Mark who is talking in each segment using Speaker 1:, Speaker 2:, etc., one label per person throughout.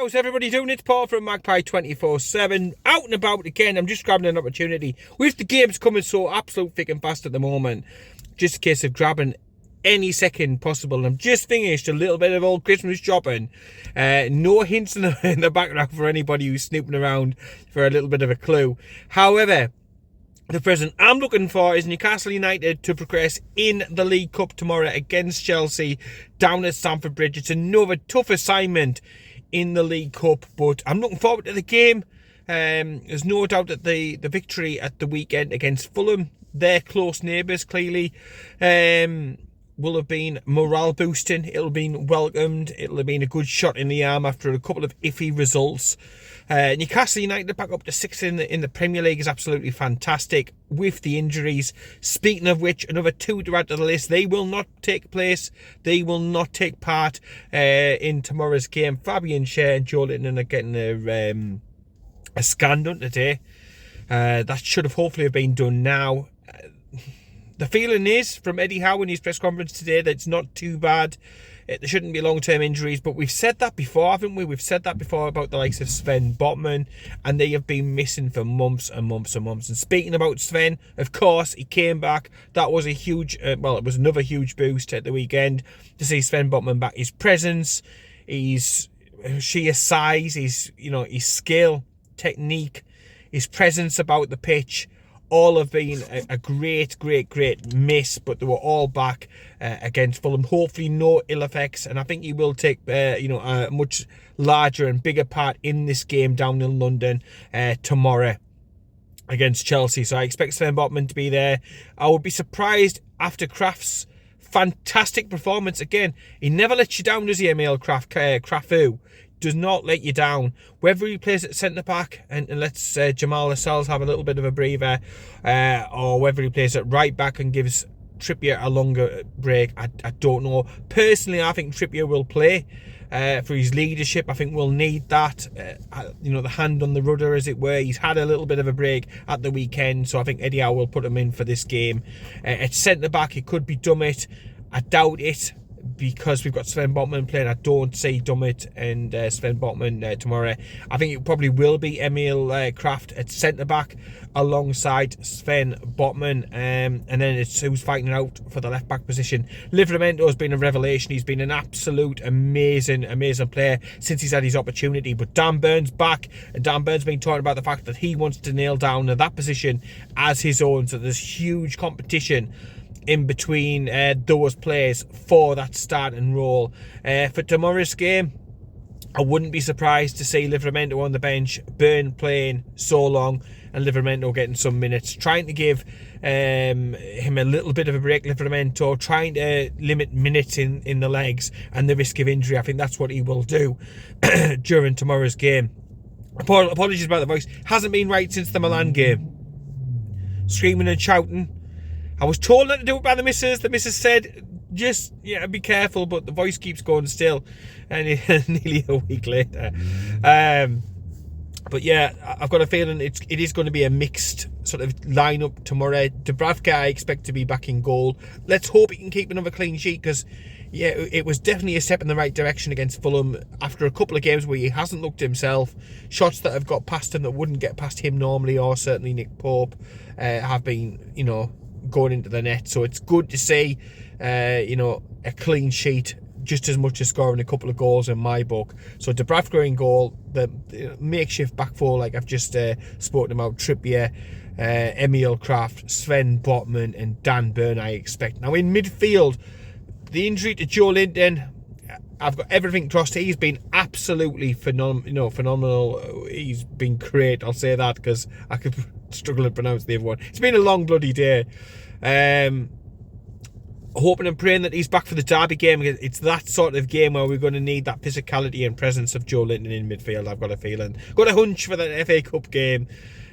Speaker 1: How's everybody doing? It's Paul from Magpie 24/7. Out and about again. I'm just grabbing an opportunity. With the games coming so absolute thick and fast at the moment, just a case of grabbing any second possible. And I'm just finished a little bit of old Christmas shopping. No hints in the background for anybody who's snooping around for a little bit of a clue. However, the present I'm looking for is Newcastle United to progress in the League Cup tomorrow against Chelsea down at Stamford Bridge. It's another tough assignment in the League Cup, but I'm looking forward to the game. There's no doubt that the victory at the weekend against Fulham, their close neighbours clearly, will have been morale boosting. It'll have been welcomed. It'll have been a good shot in the arm after a couple of iffy results. Newcastle United back up to 6th in the Premier League is absolutely fantastic with the injuries. Speaking of which, another two to add to the list. They will not take place. They will not take part in tomorrow's game. Fabian Schär and Joe Linton are getting a scan done today. That should have hopefully have been done now. The feeling is from Eddie Howe in his press conference today that it's not too bad. There shouldn't be long-term injuries, but we've said that before, haven't we? We've said that before about the likes of Sven Botman, and they have been missing for months and months and months. And speaking about Sven, of course, he came back. That was a huge, it was another huge boost at the weekend to see Sven Botman back. His presence, his sheer size, his skill, technique, his presence about the pitch, all have been a great miss, but they were all back against Fulham. Hopefully no ill effects, and I think he will take a much larger and bigger part in this game down in London tomorrow against Chelsea. So I expect Sven Botman to be there. I would be surprised after Kraft's fantastic performance again. He never lets you down, does he, Emil Krafu? Does not let you down. Whether he plays at centre-back and lets Jamal Lascelles have a little bit of a breather, or whether he plays at right-back and gives Trippier a longer break, I don't know. Personally, I think Trippier will play for his leadership. I think we'll need that, the hand on the rudder, as it were. He's had a little bit of a break at the weekend, so I think Eddie Howe will put him in for this game. At centre-back, it could be Dummett. I doubt it, because we've got Sven Botman playing. I don't see Dummett and Sven Botman tomorrow. I think it probably will be Emil Kraft at centre-back alongside Sven Botman, and then it's who's fighting out for the left-back position. Livramento has been a revelation. He's been an absolute amazing player since he's had his opportunity. But Dan Burns back, and Dan Burns been talking about the fact that he wants to nail down that position as his own. So there's huge competition in between those players for that starting role. For tomorrow's game, I wouldn't be surprised to see Livramento on the bench, Burn playing so long, and Livramento getting some minutes, trying to give him a little bit of a break. Livramento trying to limit minutes in the legs and the risk of injury. I think that's what he will do during tomorrow's game. Apologies about the voice. Hasn't been right since the Milan game. Screaming and shouting. I was told not to do it by the missus. The missus said, just, be careful, but the voice keeps going still. And nearly a week later. But yeah, I've got a feeling it is going to be a mixed sort of lineup tomorrow. Dubravka, I expect to be back in goal. Let's hope he can keep another clean sheet, because it was definitely a step in the right direction against Fulham after a couple of games where he hasn't looked himself. Shots that have got past him that wouldn't get past him normally, or certainly Nick Pope, have been, going into the net. So it's good to see a clean sheet, just as much as scoring a couple of goals in my book. So Dubravka in goal, the makeshift back four, like I've just spoken about, Trippier, Emil Kraft, Sven Botman and Dan Burn, I expect. Now in midfield, the injury to Joe Linton, I've got everything crossed. He's been absolutely phenomenal. He's been great, I'll say that, because I could struggle to pronounce the other one. It's been a long bloody day. Hoping and praying that he's back for the derby game. It's that sort of game where we're going to need that physicality and presence of Joe Linton in midfield, I've got a feeling. Got a hunch for that FA Cup game.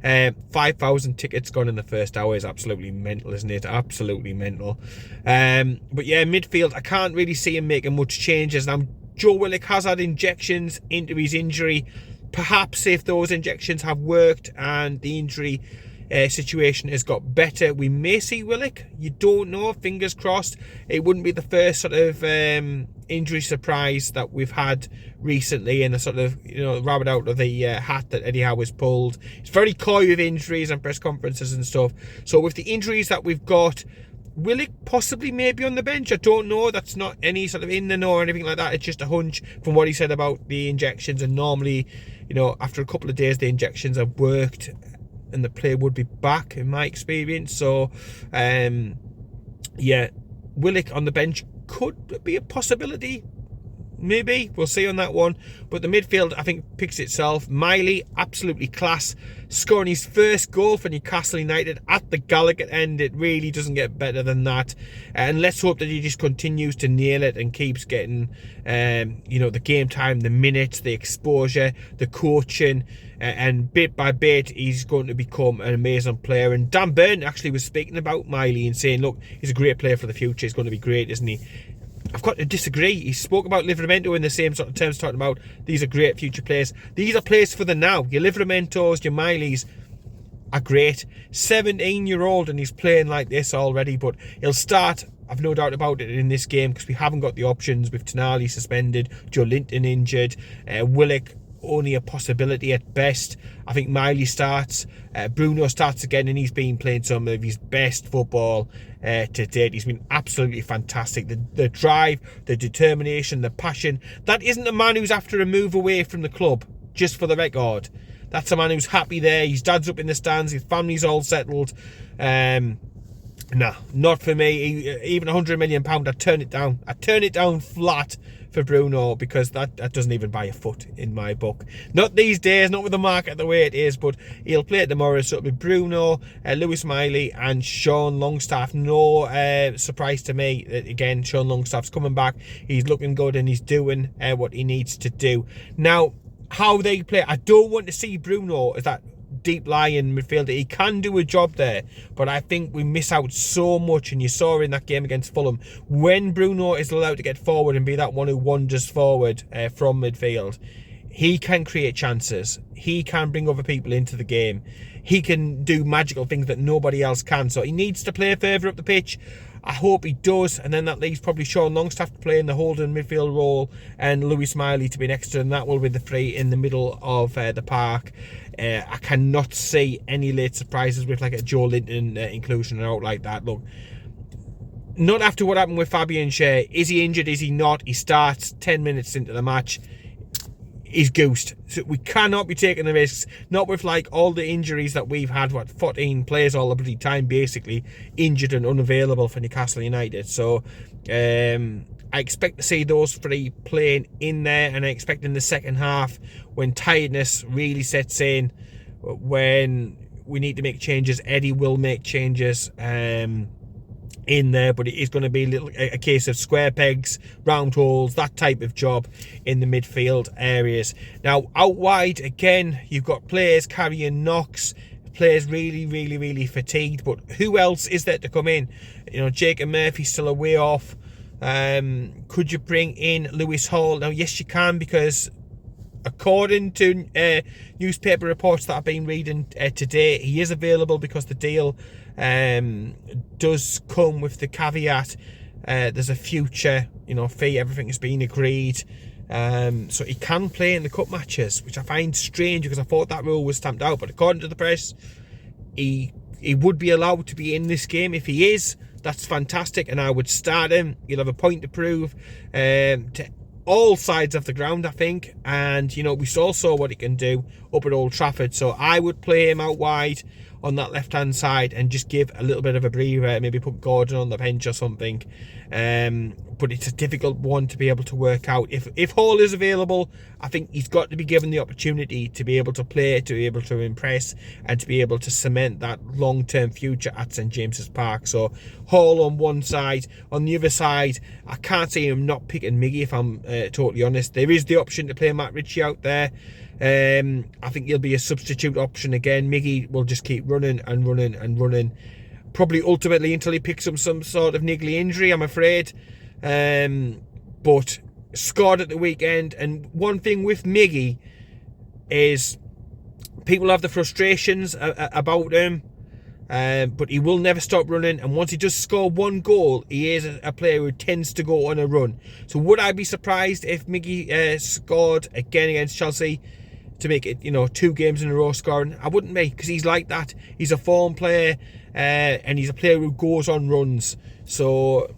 Speaker 1: 5,000 tickets gone in the first hour is absolutely mental, isn't it? Absolutely mental. But yeah, midfield, I can't really see him making much changes. Now, Joe Willock has had injections into his injury. Perhaps if those injections have worked and the injury situation has got better, we may see Willock. You don't know, fingers crossed. It wouldn't be the first sort of injury surprise that we've had recently, and a sort of, rabbit out of the hat that Eddie Howe has pulled. It's very coy with injuries and press conferences and stuff. So with the injuries that we've got, Willock possibly maybe on the bench. I don't know. That's not any sort of in the know or anything like that. It's just a hunch from what he said about the injections. And normally, after a couple of days, the injections have worked and the player would be back, in my experience. So, yeah, Willock on the bench could be a possibility. Maybe. We'll see on that one. But the midfield, I think, picks itself. Miley, absolutely class. Scoring his first goal for Newcastle United at the Gallagher end. It really doesn't get better than that. And let's hope that he just continues to nail it and keeps getting, the game time, the minutes, the exposure, the coaching. And bit by bit, he's going to become an amazing player. And Dan Burn actually was speaking about Miley and saying, look, he's a great player for the future. He's going to be great, isn't he? I've got to disagree. He spoke about Livramento in the same sort of terms, talking about these are great future players. These are players for the now. Your Livramentos, your Mileys are great. 17-year-old and he's playing like this already, but he'll start, I've no doubt about it, in this game because we haven't got the options with Tonali suspended, Joe Linton injured, Willock only a possibility at best. I think Miley starts, Bruno starts again, and he's been playing some of his best football to date. He's been absolutely fantastic. The drive, the determination, the passion. That isn't a man who's after a move away from the club, just for the record. That's a man who's happy there. His dad's up in the stands, his family's all settled. Nah, not for me. Even £100 million, I'd turn it down. I'd turn it down flat for Bruno, because that doesn't even buy a foot in my book. Not these days, not with the market the way it is, but he'll play it tomorrow. So it'll be Bruno, Lewis Miley and Sean Longstaff. No surprise to me that, again, Sean Longstaff's coming back. He's looking good and he's doing what he needs to do. Now, how they play, I don't want to see Bruno as that deep lying midfielder. He can do a job there, but I think we miss out so much, and you saw in that game against Fulham, when Bruno is allowed to get forward and be that one who wanders forward from midfield, he can create chances, he can bring other people into the game, he can do magical things that nobody else can. So he needs to play further up the pitch. I hope he does, and then that leaves probably Sean Longstaff to play in the holding midfield role and Lewis Miley to be next to him. That will be the three in the middle of the park. I cannot see any late surprises with like a Joe Linton inclusion out like that. Look, not after what happened with Fabian Schär. Is he injured? Is he not? He starts 10 minutes into the match. He's goosed. So we cannot be taking the risks. Not with like all the injuries that we've had. 14 players all the bloody time basically injured and unavailable for Newcastle United. So I expect to see those three playing in there, and I expect in the second half, when tiredness really sets in, when we need to make changes, Eddie will make changes in there, but it is going to be a case of square pegs, round holes, that type of job in the midfield areas. Now, out wide, again, you've got players carrying knocks, players really fatigued, but who else is there to come in? Jacob Murphy's still a way off. Could you bring in Lewis Hall? Now, yes, you can, because according to newspaper reports that I've been reading today, he is available because the deal does come with the caveat there's a future fee, everything has been agreed, so he can play in the cup matches, which I find strange because I thought that rule was stamped out, but according to the press, he would be allowed to be in this game. If he is, that's fantastic, and I would start him. He'll have a point to prove to all sides of the ground, I think, and we all saw what he can do up at Old Trafford. So I would play him out wide on that left hand side and just give a little bit of a breather, maybe put Gordon on the bench or something. But it's a difficult one to be able to work out. If Hall is available, I think he's got to be given the opportunity to be able to play, to be able to impress, and to be able to cement that long-term future at St James's Park. So Hall on one side. On the other side, I can't see him not picking Miggy, if I'm totally honest. There is the option to play Matt Ritchie out there. I think he'll be a substitute option again. Miggy will just keep running and running and running, probably ultimately until he picks up some sort of niggly injury, I'm afraid. But scored at the weekend, and one thing with Miggy is people have the frustrations about him, but he will never stop running, and once he does score one goal, he is a player who tends to go on a run. So would I be surprised if Miggy scored again against Chelsea to make it, 2 games in a row scoring? I wouldn't be, because he's like that. He's a form player, and he's a player who goes on runs. So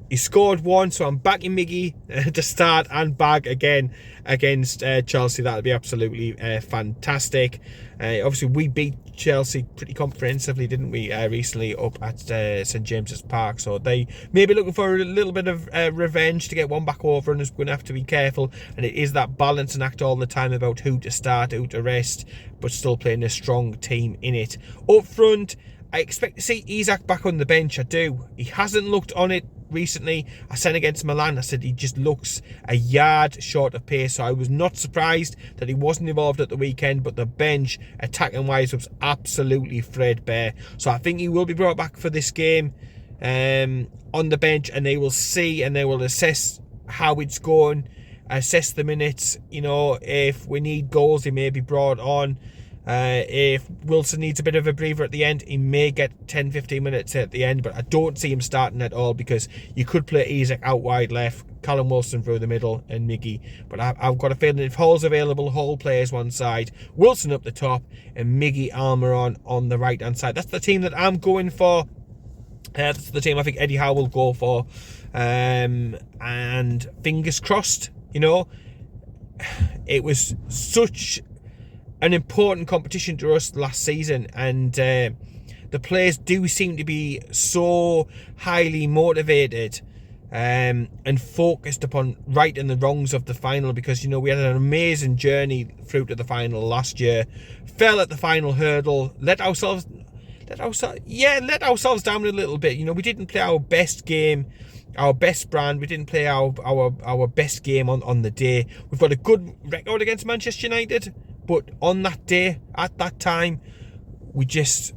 Speaker 1: he scored one, so I'm backing Miggy to start and back again against Chelsea. That would be absolutely fantastic. Obviously, we beat Chelsea pretty comprehensively, didn't we, recently up at St James's Park. So they may be looking for a little bit of revenge to get one back over, and is going to have to be careful. And it is that balancing act all the time about who to start, who to rest, but still playing a strong team in it. Up front, I expect to see Isak back on the bench. I do. He hasn't looked on it recently. I said against Milan, I said he just looks a yard short of pace, so I was not surprised that he wasn't involved at the weekend. But the bench, attacking wise, was absolutely threadbare. So I think he will be brought back for this game on the bench, and they will see and they will assess how it's going, assess the minutes. If we need goals, he may be brought on. If Wilson needs a bit of a breather at the end, he may get 10-15 minutes at the end, but I don't see him starting at all, because you could play Isak out wide left, Callum Wilson through the middle, and Miggy. But I've got a feeling if Hall's available, Hall plays one side, Wilson up the top, and Miggy Almiron on the right hand side. That's the team that I'm going for. That's the team I think Eddie Howe will go for. And fingers crossed, it was such an important competition to us last season, and the players do seem to be so highly motivated and focused upon righting the wrongs of the final, because we had an amazing journey through to the final last year, fell at the final hurdle, let ourselves down a little bit. We didn't play our best game, our best brand. We didn't play our best game on the day. We've got a good record against Manchester United, but on that day, at that time, we just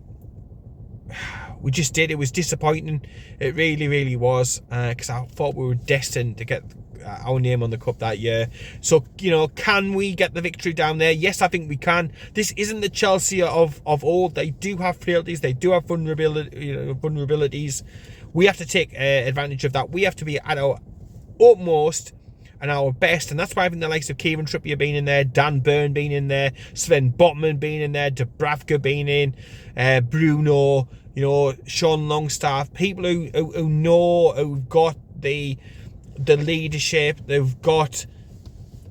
Speaker 1: did. It was disappointing. It really, really was, because I thought we were destined to get our name on the cup that year. So, can we get the victory down there? Yes, I think we can. This isn't the Chelsea of old. They do have frailties. They do have vulnerabilities. We have to take advantage of that. We have to be at our utmost and our best, and that's why I think the likes of Kieran Trippier being in there, Dan Burn being in there, Sven Botman being in there, Dubravka being in, Bruno, Sean Longstaff, people who know, who've got the leadership, they've got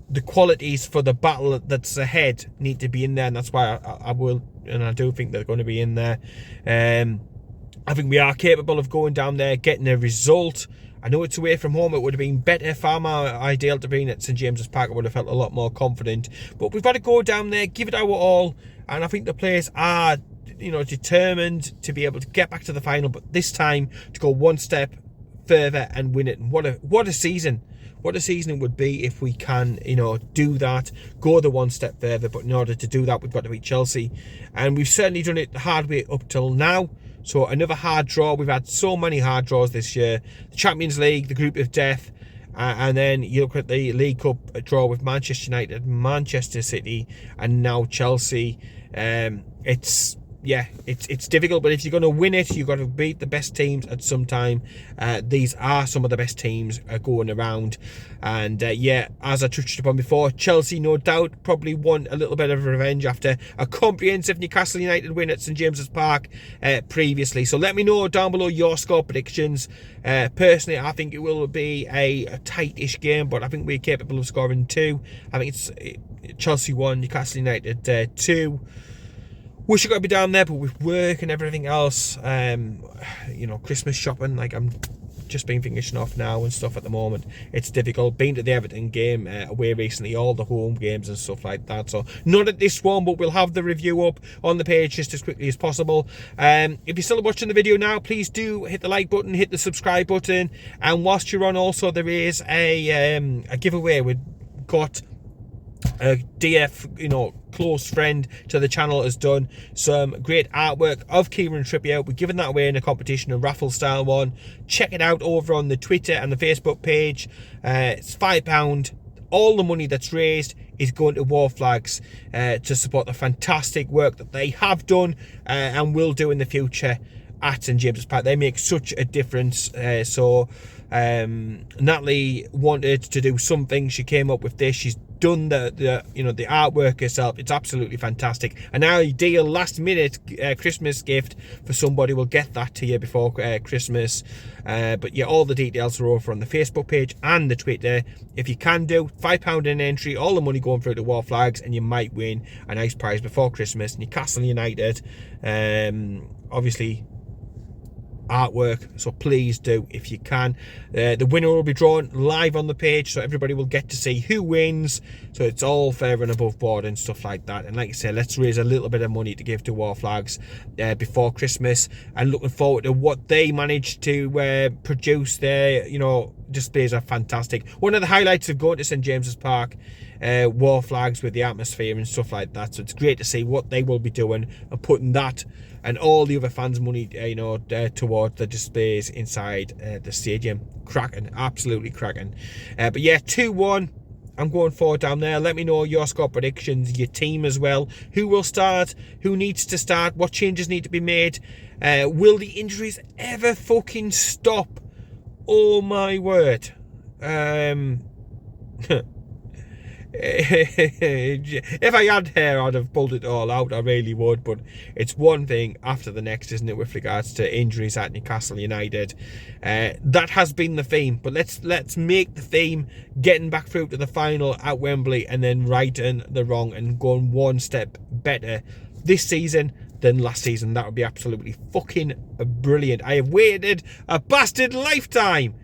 Speaker 1: the qualities for the battle that's ahead, need to be in there, and that's why I will, and I do think they're going to be in there. I think we are capable of going down there, getting a result. I know it's away from home. It would have been better, far more ideal to be at St James's Park. I would have felt a lot more confident. But we've got to go down there, give it our all, and I think the players are, determined to be able to get back to the final. But this time, to go one step further and win it. And what a season! What a season it would be if we can, do that, go the one step further. But in order to do that, we've got to beat Chelsea, and we've certainly done it the hard way up till now. So another hard draw. We've had so many hard draws this year. The Champions League, the group of death, and then you look at the League Cup draw with Manchester United, Manchester City, and now Chelsea. It's difficult, but if you're going to win it, you've got to beat the best teams at some time. These are some of the best teams going around. And as I touched upon before, Chelsea, no doubt, probably won a little bit of revenge after a comprehensive Newcastle United win at St James's Park previously. So let me know down below your score predictions. Personally, I think it will be a tight-ish game, but I think we're capable of scoring 2. I think it's Chelsea 1, Newcastle United 2. Wish I could be down there, but with work and everything else, Christmas shopping, I'm just been finishing off now and stuff at the moment. It's difficult. Been to the Everton game away recently, all the home games and stuff like that. So not at this one, but we'll have the review up on the page just as quickly as possible. If you're still watching the video now, please do hit the like button, hit the subscribe button, and whilst you're on, also there is a giveaway. We've got a DF, close friend to the channel, has done some great artwork of Kieran Trippier. We're giving that away in a competition, a raffle style one. Check it out over on the Twitter and the Facebook page. It's £5. All the money that's raised is going to War Flags to support the fantastic work that they have done and will do in the future at St James's Park. They make such a difference. So Natalie wanted to do something. She came up with this. She's done the artwork herself. It's absolutely fantastic. An ideal last minute Christmas gift for somebody. We'll get that to you before Christmas. But yeah, all the details are over on the Facebook page and the Twitter. If you can do £5 in entry, all the money going through to War Flags, and you might win a nice prize before Christmas. Newcastle United, obviously artwork, so please do if you can. The winner will be drawn live on the page, so everybody will get to see who wins, so it's all fair and above board and stuff like that. And like I say, let's raise a little bit of money to give to War Flags before Christmas, and looking forward to what they managed to produce. Their displays are fantastic. One of the highlights of going to St James's Park, War Flags with the atmosphere and stuff like that, so it's great to see what they will be doing and putting that and all the other fans' money towards the displays inside the stadium. Cracking, absolutely cracking. But yeah, 2-1. I'm going forward down there. Let me know your score predictions, your team as well. Who will start? Who needs to start? What changes need to be made? Will the injuries ever fucking stop? Oh my word. If I had hair, I'd have pulled it all out. I really would. But it's one thing after the next, isn't it, with regards to injuries at Newcastle United. That has been the theme. But let's make the theme getting back through to the final at Wembley, and then righting the wrong and going one step better this season than last season. That would be absolutely fucking brilliant. I have waited a bastard lifetime.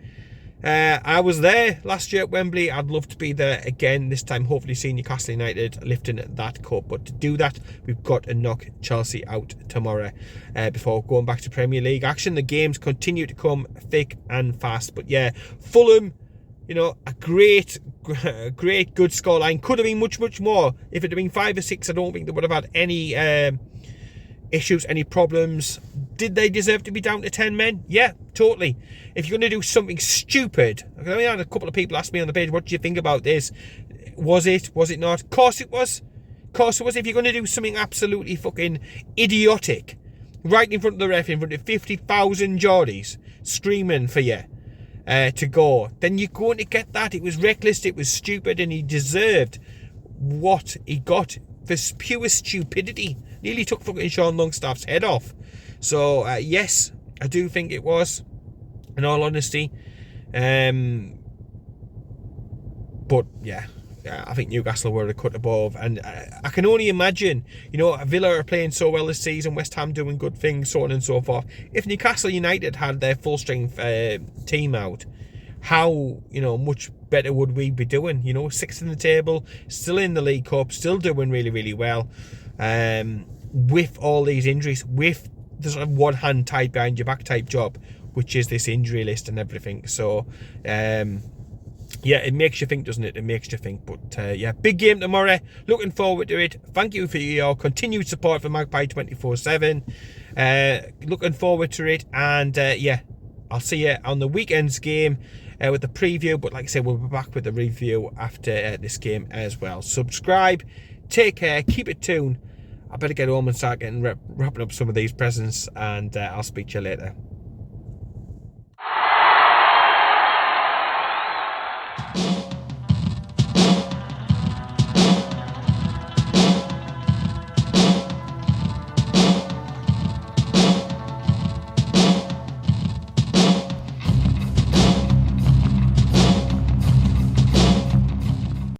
Speaker 1: I was there last year at Wembley. I'd love to be there again this time, hopefully seeing Newcastle United lifting that cup. But to do that, we've got to knock Chelsea out tomorrow before going back to Premier League action. The games continue to come thick and fast. But yeah, Fulham, a great good scoreline. Could have been much more. If it had been 5 or 6, I don't think they would have had any issues, any problems. Did they deserve to be down to 10 men? Yeah, totally. If you're going to do something stupid, I had a couple of people ask me on the page, what do you think about this? Was it not? Of course it was. If you're going to do something absolutely fucking idiotic right in front of the ref, in front of 50,000 Geordies screaming for you to go, then you're going to get that. It was reckless, it was stupid, and he deserved what he got for pure stupidity. Nearly took fucking Sean Longstaff's head off. So yes, I do think it was, in all honesty. But yeah, I think Newcastle were a cut above, and I can only imagine, Villa are playing so well this season, West Ham doing good things, so on and so forth. If Newcastle United had their full strength team out, how much better would we be doing? 6th in the table, still in the League Cup, still doing really, really well. With all these injuries, with the sort of one hand tied behind your back type job, which is this injury list and everything. So yeah, it makes you think, doesn't it? It makes you think. But yeah, big game tomorrow, looking forward to it. Thank you for your continued support for Magpie 24/7. Looking forward to it, and yeah, I'll see you on the weekend's game with the preview. But like I said, we'll be back with the review after this game as well. Subscribe, take care, keep it tuned. I better get home and start getting wrapping up some of these presents, and I'll speak to you later.